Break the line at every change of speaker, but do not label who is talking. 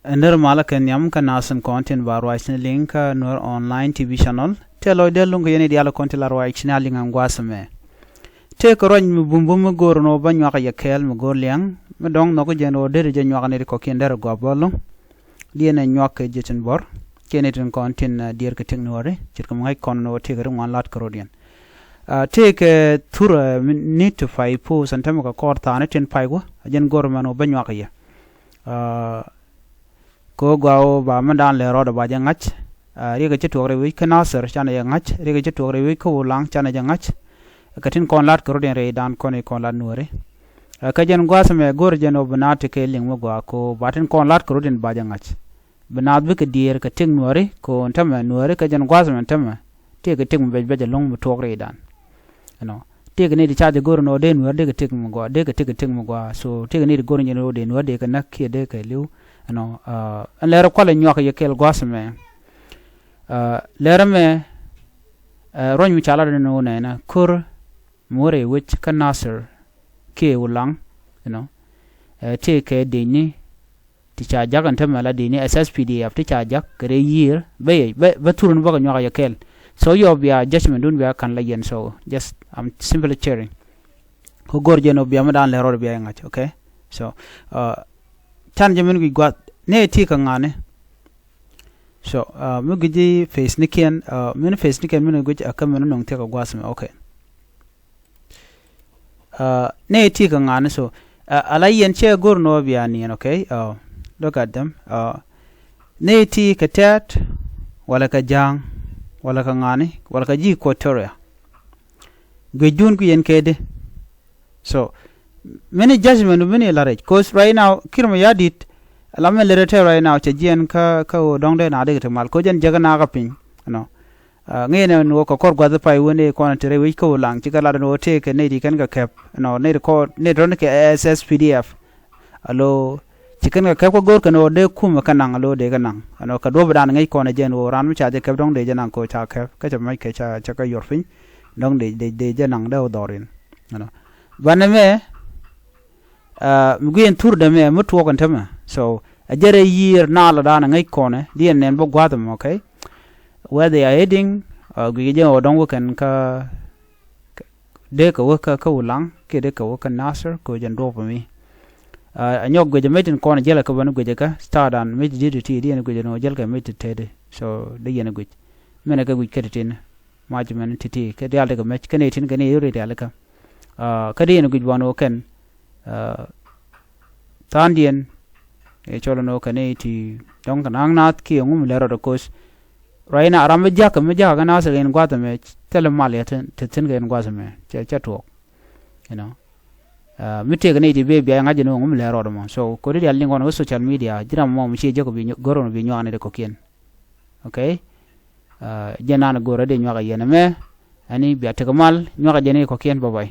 ender mala ken yam kan nasan content bar waisin link nur online tv channel telo de lungu yene diala content lar waisin ali ngwasame te ko roñ mi bumbum gor no banyo ka yakel mi gor liang mi dong no ko jeno de je nyo ne ko ken der go bolong diene nyok jetin bor kenetin content dir ke teknore chit ko ngai kon no te gar ngwan lat krodian take thura need to five po santam ko korta ne ten paigo jen gor mano banyo ka ya ko gao ba mandan le roda ba jangach riga chitore wi kanasar chana jangach riga chitore wi ko lang chana jangach katin kon lat ko den re dan kon lat nuore ka jen gwasme gor jen obnate ke ling mo gwa ko batin kon lat ko den ba jangach banad bi ke dier ka ting nuore ko ntama nuore ka jen gwasme ntama te ke ting be long mo tore dan no te ke ne di chaje gor no den nuore de ke ting mo gwa de ke ting mo gwa so te ke ne di gor jen no de nuore de ke nakye de ke liu no lera kwale nyoka yekel gwasme lera me roñ mi chala no na kur more which kan nasir ke ulang te ke deni ti cha jagan ta mala deni sspdf ti cha jak kre year be turun ba nyoka yekel so yo bia judgment dun bia kan la yen so just I'm simply sharing ko gorje no bia madan lero bia ngach okay so tan jamin gi gwat ne ti ka ngane so mu giji face niken min face niken min guji akam min nong te ka gwasme okay ne ti ka ngane so alayen che gor no biani okay look at them ne ti ka tat wala ka jang wala ka ngane wala ka ji ko toria gejun ku yen kede so many judgment many large cause right now kirma yadit lamme lerete right now che jien ka dong de na de mal ko jen jaga na ga pin ngene no ko kor gwa pai woni ko na tere wi ko lang ci kala no te ke ne di kan ga kep ne ko ne don ke sspdf alo ci kan ga kep ko gor kan o de kuma kanang alo de kanang ka do badan ngai ko na jen wo ran mu cha de kep dong de jen ko cha kep ka cha mai ke cha ka yor fin dong de jen da dorin baname mugien tur de me mutu ko ntama so a jere year na la dana ngai kone dien nen bo gwadam okay where they are heading gije o dongo kan ka de ko ka ulang ke de ko kan nasir ko jen do pa mi a nyok gije metin kone jela ko banu gije ka stadan me jidi ti dien gije no jel ka metin tede so de yen gije mena ka gije ketin majmen titi ke de alde ka mech kene tin kene yuri de alka ka de yen gije wano ken tandien cholo no kane ti dong kanang nat ki ngum lero de kos raina aram ja ka me ja kana se gen gwata me tele mal ya ten gen gwata me che to mite kane ti be bia ngaje no ngum lero do mo so ko ri alin gon social media jira mo mi che ko bi goro no bi nyane de ko kien okay jena na goro de nyaga yene me ani bia te kamal nyaga jene ko kien bye bye